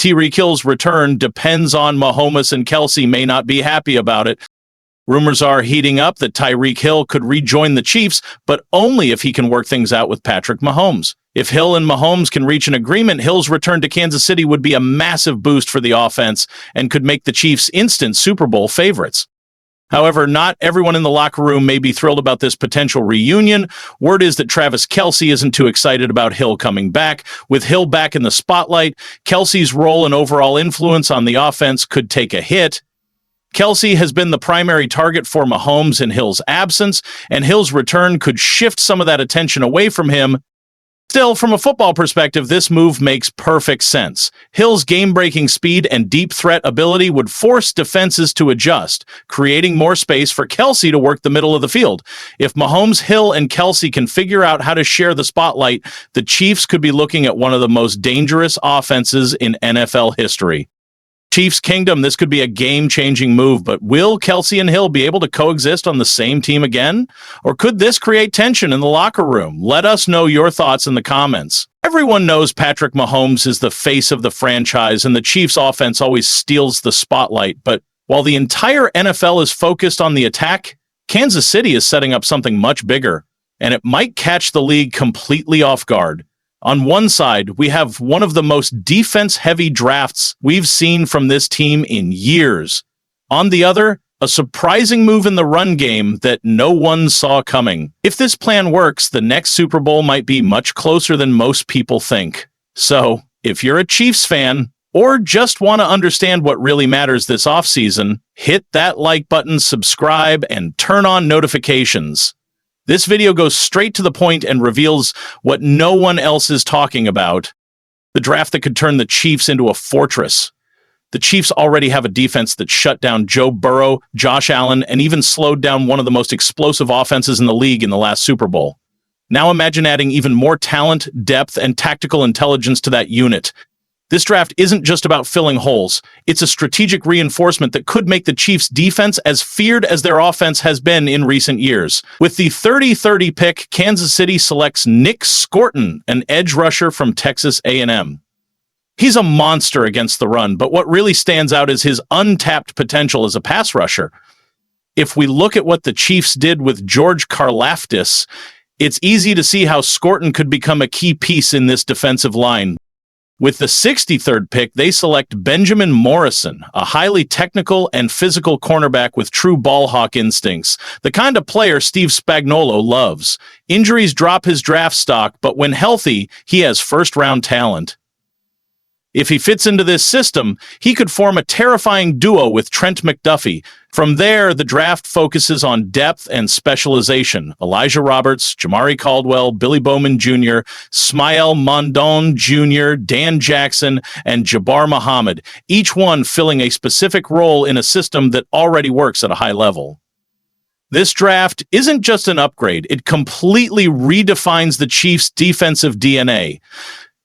Tyreek Hill's return depends on Mahomes, and Kelce may not be happy about it. Rumors are heating up that Tyreek Hill could rejoin the Chiefs, but only if he can work things out with Patrick Mahomes. If Hill and Mahomes can reach an agreement, Hill's return to Kansas City would be a massive boost for the offense and could make the Chiefs instant Super Bowl favorites. However, not everyone in the locker room may be thrilled about this potential reunion. Word is that Travis Kelce isn't too excited about Hill coming back. With Hill back in the spotlight, Kelce's role and overall influence on the offense could take a hit. Kelce has been the primary target for Mahomes in Hill's absence, and Hill's return could shift some of that attention away from him. Still, from a football perspective, this move makes perfect sense. Hill's game-breaking speed and deep threat ability would force defenses to adjust, creating more space for Kelce to work the middle of the field. If Mahomes, Hill, and Kelce can figure out how to share the spotlight, the Chiefs could be looking at one of the most dangerous offenses in NFL history. Chiefs Kingdom, this could be a game-changing move, but will Kelce and Hill be able to coexist on the same team again? Or could this create tension in the locker room? Let us know your thoughts in the comments. Everyone knows Patrick Mahomes is the face of the franchise, and the Chiefs offense always steals the spotlight. But while the entire NFL is focused on the attack, Kansas City is setting up something much bigger, and it might catch the league completely off guard. On one side, we have one of the most defense-heavy drafts we've seen from this team in years. On the other, a surprising move in the run game that no one saw coming. If this plan works, the next Super Bowl might be much closer than most people think. So, if you're a Chiefs fan, or just want to understand what really matters this offseason, hit that like button, subscribe, and turn on notifications. This video goes straight to the point and reveals what no one else is talking about: the draft that could turn the Chiefs into a fortress. The Chiefs already have a defense that shut down Joe Burrow, Josh Allen, and even slowed down one of the most explosive offenses in the league in the last Super Bowl. Now imagine adding even more talent, depth, and tactical intelligence to that unit. This draft isn't just about filling holes. It's a strategic reinforcement that could make the Chiefs' defense as feared as their offense has been in recent years. With the 30-30 pick, Kansas City selects Nick Scorton, an edge rusher from Texas A&M. He's a monster against the run, but what really stands out is his untapped potential as a pass rusher. If we look at what the Chiefs did with George Karlaftis, it's easy to see how Scorton could become a key piece in this defensive line. With the 63rd pick, they select Benjamin Morrison, a highly technical and physical cornerback with true ball hawk instincts, the kind of player Steve Spagnuolo loves. Injuries drop his draft stock, but when healthy, he has first-round talent. If he fits into this system, he could form a terrifying duo with Trent McDuffie. From there, the draft focuses on depth and specialization. Elijah Roberts, Jamari Caldwell, Billy Bowman Jr., Smael Mondon Jr., Dan Jackson, and Jabbar Muhammad, each one filling a specific role in a system that already works at a high level. This draft isn't just an upgrade, it completely redefines the Chiefs' defensive DNA.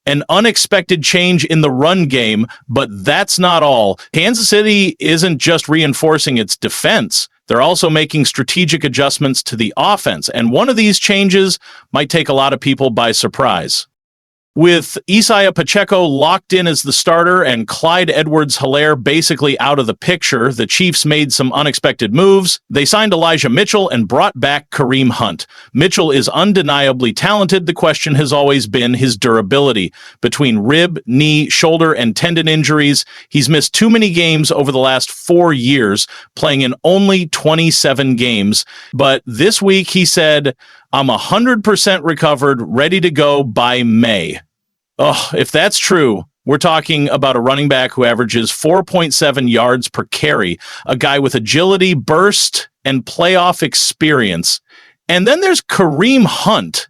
An unexpected change in the run game, but that's not all. Kansas City isn't just reinforcing its defense. They're also making strategic adjustments to the offense, and one of these changes might take a lot of people by surprise. With Isaiah Pacheco locked in as the starter and Clyde Edwards-Helaire basically out of the picture, the Chiefs made some unexpected moves. They signed Elijah Mitchell and brought back Kareem Hunt. Mitchell is undeniably talented. The question has always been his durability. Between rib, knee, shoulder, and tendon injuries, he's missed too many games over the last 4 years, playing in only 27 games. But this week he said, "I'm 100% recovered, ready to go by May." Oh, if that's true, we're talking about a running back who averages 4.7 yards per carry, a guy with agility, burst, and playoff experience. And then there's Kareem Hunt,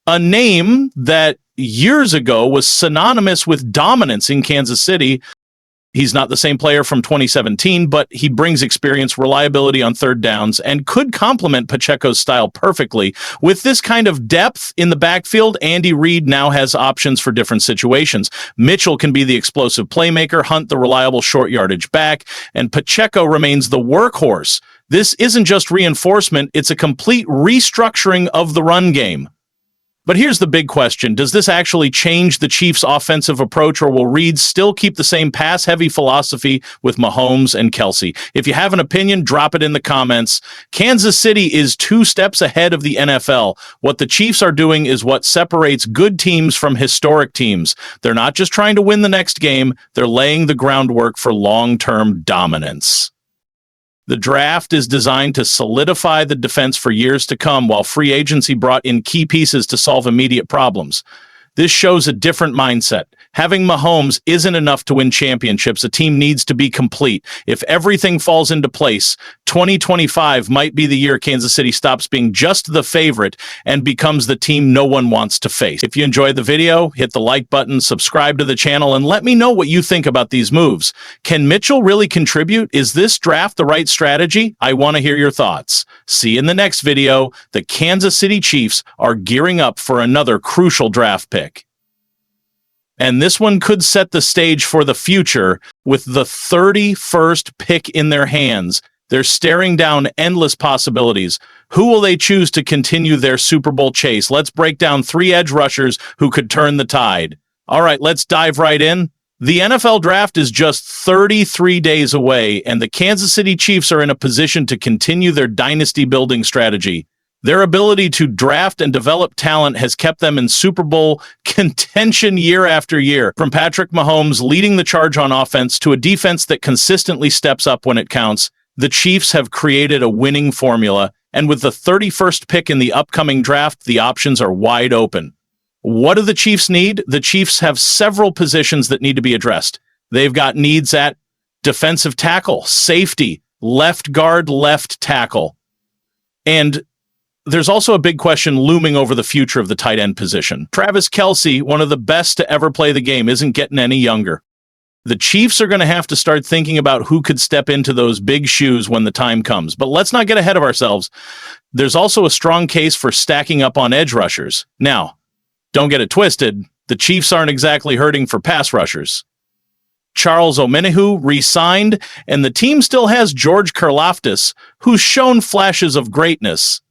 a name that years ago was synonymous with dominance in Kansas City. He's not the same player from 2017, but he brings experience, reliability on third downs, and could complement Pacheco's style perfectly. With this kind of depth in the backfield, Andy Reid now has options for different situations. Mitchell can be the explosive playmaker, Hunt the reliable short yardage back, and Pacheco remains the workhorse. This isn't just reinforcement, it's a complete restructuring of the run game. But here's the big question. Does this actually change the Chiefs' offensive approach, or will Reid still keep the same pass-heavy philosophy with Mahomes and Kelce? If you have an opinion, drop it in the comments. Kansas City is 2 steps ahead of the NFL. What the Chiefs are doing is what separates good teams from historic teams. They're not just trying to win the next game, they're laying the groundwork for long-term dominance. The draft is designed to solidify the defense for years to come, while free agency brought in key pieces to solve immediate problems. This shows a different mindset. Having Mahomes isn't enough to win championships. A team needs to be complete. If everything falls into place, 2025 might be the year Kansas City stops being just the favorite and becomes the team no one wants to face. If you enjoyed the video, hit the like button, subscribe to the channel, and let me know what you think about these moves. Can Mitchell really contribute? Is this draft the right strategy? I want to hear your thoughts. See you in the next video. The Kansas City Chiefs are gearing up for another crucial draft pick. And this one could set the stage for the future. With the 31st pick in their hands, they're staring down endless possibilities. Who will they choose to continue their Super Bowl chase? Let's break down 3 edge rushers who could turn the tide. All right, let's dive right in. The NFL draft is just 33 days away, and the Kansas City Chiefs are in a position to continue their dynasty building strategy. Their ability to draft and develop talent has kept them in Super Bowl contention year after year. From Patrick Mahomes leading the charge on offense to a defense that consistently steps up when it counts, the Chiefs have created a winning formula, and with the 31st pick in the upcoming draft, the options are wide open. What do the Chiefs need? The Chiefs have several positions that need to be addressed. They've got needs at defensive tackle, safety, left guard, left tackle, and there's also a big question looming over the future of the tight end position. Travis Kelce, one of the best to ever play the game, isn't getting any younger. The Chiefs are going to have to start thinking about who could step into those big shoes when the time comes. But let's not get ahead of ourselves. There's also a strong case for stacking up on edge rushers. Now, don't get it twisted. The Chiefs aren't exactly hurting for pass rushers. Charles Omenihu re-signed, and the team still has George Karlaftis, who's shown flashes of greatness.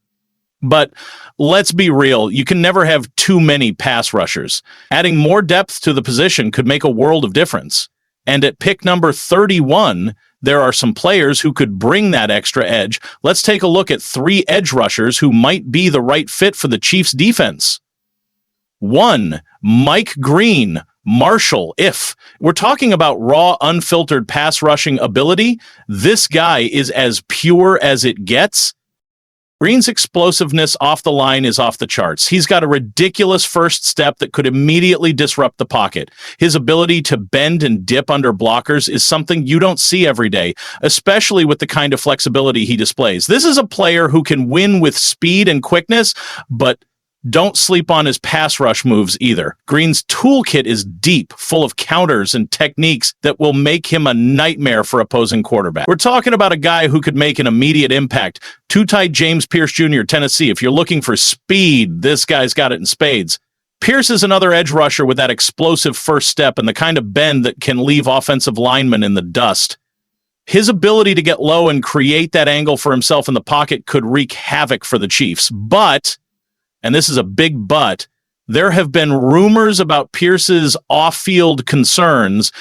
But let's be real, you can never have too many pass rushers. Adding more depth to the position could make a world of difference. And at pick number 31, there are some players who could bring that extra edge. Let's take a look at 3 edge rushers who might be the right fit for the Chiefs' defense. 1, Mike Green, Marshall. If we're talking about raw, unfiltered pass rushing ability, this guy is as pure as it gets. Green's explosiveness off the line is off the charts. He's got a ridiculous first step that could immediately disrupt the pocket. His ability to bend and dip under blockers is something you don't see every day, especially with the kind of flexibility he displays. This is a player who can win with speed and quickness, but don't sleep on his pass rush moves either. Green's toolkit is deep, full of counters and techniques that will make him a nightmare for opposing quarterbacks. We're talking about a guy who could make an immediate impact. Too tight James Pierce Jr., Tennessee. If you're looking for speed, this guy's got it in spades. Pierce is another edge rusher with that explosive first step and the kind of bend that can leave offensive linemen in the dust. His ability to get low and create that angle for himself in the pocket could wreak havoc for the Chiefs. But, and this is a big but, there have been rumors about Pierce's off-field concerns.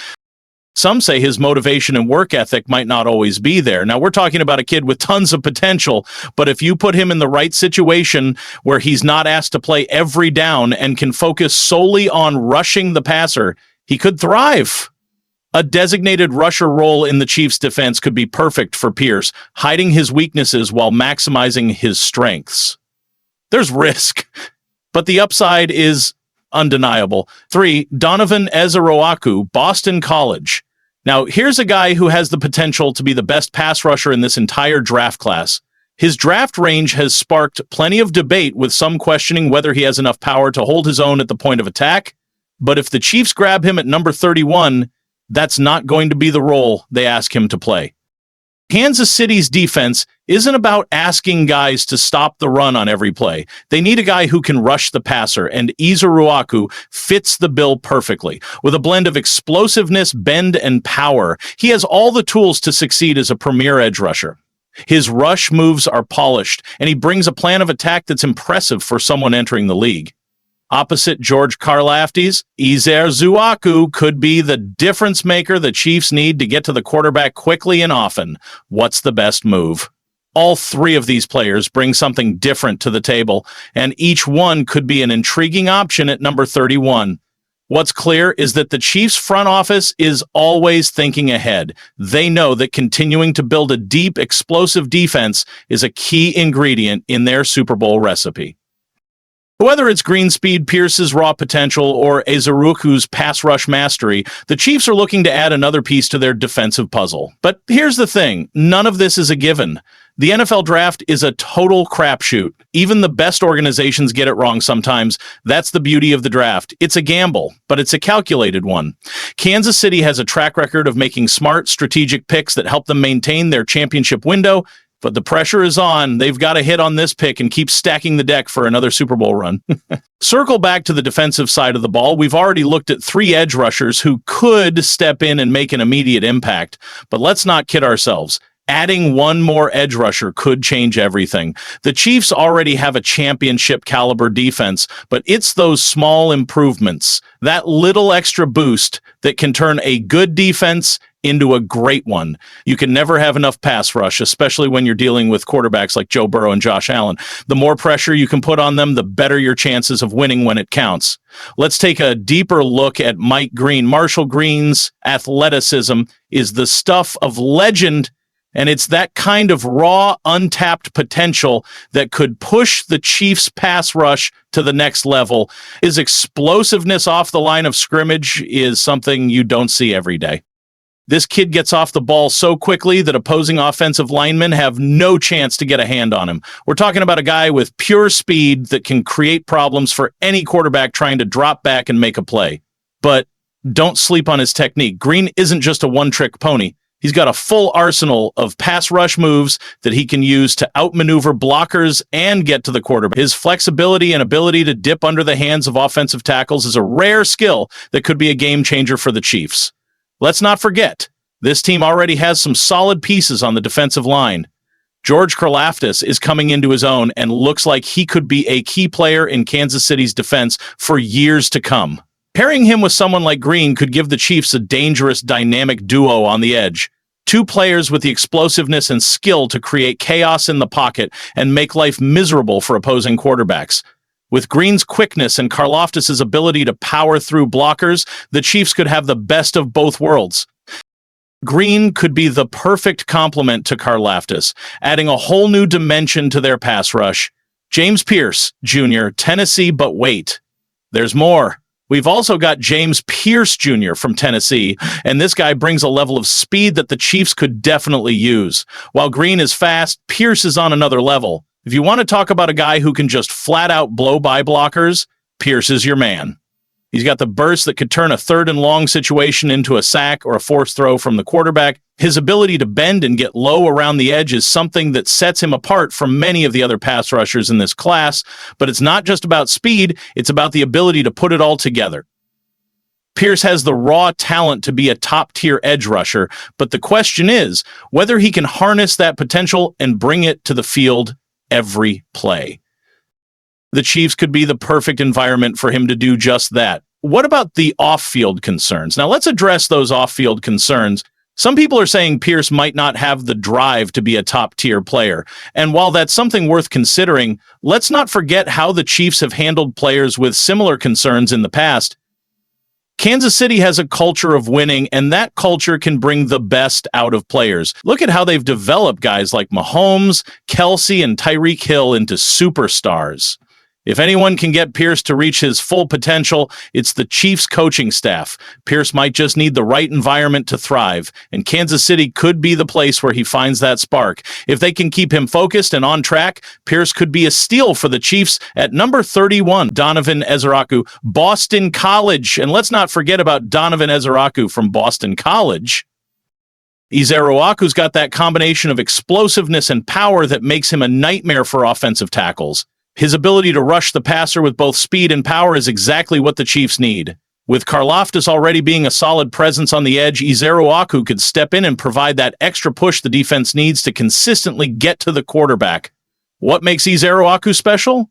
Some say his motivation and work ethic might not always be there. Now, we're talking about a kid with tons of potential, but if you put him in the right situation where he's not asked to play every down and can focus solely on rushing the passer, he could thrive. A designated rusher role in the Chiefs' defense could be perfect for Pierce, hiding his weaknesses while maximizing his strengths. There's risk, but the upside is undeniable. 3, Donovan Ezeroaku, Boston College. Now, here's a guy who has the potential to be the best pass rusher in this entire draft class. His draft range has sparked plenty of debate, with some questioning whether he has enough power to hold his own at the point of attack. But if the Chiefs grab him at number 31, that's not going to be the role they ask him to play. Kansas City's defense isn't about asking guys to stop the run on every play. They need a guy who can rush the passer, and Ezeroaku fits the bill perfectly. With a blend of explosiveness, bend, and power, he has all the tools to succeed as a premier edge rusher. His rush moves are polished, and he brings a plan of attack that's impressive for someone entering the league. Opposite George Karlaftis, Zuaku could be the difference maker the Chiefs need to get to the quarterback quickly and often. What's the best move? All three of these players bring something different to the table, and each one could be an intriguing option at number 31. What's clear is that the Chiefs' front office is always thinking ahead. They know that continuing to build a deep, explosive defense is a key ingredient in their Super Bowl recipe. Whether it's Green's speed, Pierce's raw potential, or Ezeruku's pass rush mastery, the Chiefs are looking to add another piece to their defensive puzzle. But here's the thing, none of this is a given. The NFL draft is a total crapshoot. Even the best organizations get it wrong sometimes. That's the beauty of the draft. It's a gamble, but it's a calculated one. Kansas City has a track record of making smart, strategic picks that help them maintain their championship window, but the pressure is on. They've got to hit on this pick and keep stacking the deck for another Super Bowl run. Circle back to the defensive side of the ball. We've already looked at 3 edge rushers who could step in and make an immediate impact, but let's not kid ourselves. Adding one more edge rusher could change everything. The Chiefs already have a championship caliber defense, but it's those small improvements, that little extra boost, that can turn a good defense into a great one. You can never have enough pass rush, especially when you're dealing with quarterbacks like Joe Burrow and Josh Allen. The more pressure you can put on them, the better your chances of winning when it counts. Let's take a deeper look at Mike Green. Marshall Green's athleticism is the stuff of legend, and it's that kind of raw, untapped potential that could push the Chiefs' pass rush to the next level. His explosiveness off the line of scrimmage is something you don't see every day. This kid gets off the ball so quickly that opposing offensive linemen have no chance to get a hand on him. We're talking about a guy with pure speed that can create problems for any quarterback trying to drop back and make a play. But don't sleep on his technique. Green isn't just a one-trick pony. He's got a full arsenal of pass rush moves that he can use to outmaneuver blockers and get to the quarterback. His flexibility and ability to dip under the hands of offensive tackles is a rare skill that could be a game changer for the Chiefs. Let's not forget, this team already has some solid pieces on the defensive line. George Karlaftis is coming into his own and looks like he could be a key player in Kansas City's defense for years to come. Pairing him with someone like Green could give the Chiefs a dangerous, dynamic duo on the edge. 2 players with the explosiveness and skill to create chaos in the pocket and make life miserable for opposing quarterbacks. With Green's quickness and Karlaftis' ability to power through blockers, the Chiefs could have the best of both worlds. Green could be the perfect complement to Karlaftis, adding a whole new dimension to their pass rush. James Pierce, Jr., Tennessee, but wait, there's more. We've also got James Pierce Jr. from Tennessee, and this guy brings a level of speed that the Chiefs could definitely use. While Green is fast, Pierce is on another level. If you want to talk about a guy who can just flat out blow by blockers, Pierce is your man. He's got the burst that could turn a 3rd and long situation into a sack or a forced throw from the quarterback. His ability to bend and get low around the edge is something that sets him apart from many of the other pass rushers in this class, but it's not just about speed, it's about the ability to put it all together. Pierce has the raw talent to be a top-tier edge rusher, but the question is whether he can harness that potential and bring it to the field every play. The Chiefs could be the perfect environment for him to do just that. What about the off-field concerns? Now, let's address those off-field concerns. Some people are saying Pierce might not have the drive to be a top-tier player. And while that's something worth considering, let's not forget how the Chiefs have handled players with similar concerns in the past. Kansas City has a culture of winning, and that culture can bring the best out of players. Look at how they've developed guys like Mahomes, Kelsey, and Tyreek Hill into superstars. If anyone can get Pierce to reach his full potential, it's the Chiefs coaching staff. Pierce might just need the right environment to thrive, and Kansas City could be the place where he finds that spark. If they can keep him focused and on track, Pierce could be a steal for the Chiefs. At number 31, Donovan Ezeraku, Boston College. And let's not forget about Donovan Ezeraku from Boston College. Ezeruaku's got that combination of explosiveness and power that makes him a nightmare for offensive tackles. His ability to rush the passer with both speed and power is exactly what the Chiefs need. With Karlaftis already being a solid presence on the edge, Ezeruaku could step in and provide that extra push the defense needs to consistently get to the quarterback. What makes Ezeruaku special?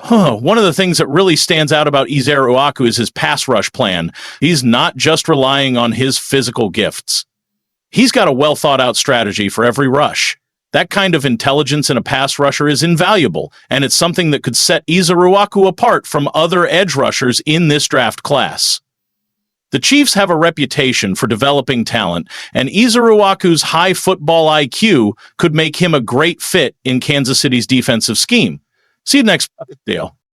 One of the things that really stands out about Izeru Uaku is his pass rush plan. He's not just relying on his physical gifts. He's got a well-thought-out strategy for every rush. That kind of intelligence in a pass rusher is invaluable, and it's something that could set Izeru Uaku apart from other edge rushers in this draft class. The Chiefs have a reputation for developing talent, and Izeru Uaku's high football IQ could make him a great fit in Kansas City's defensive scheme. See you next deal.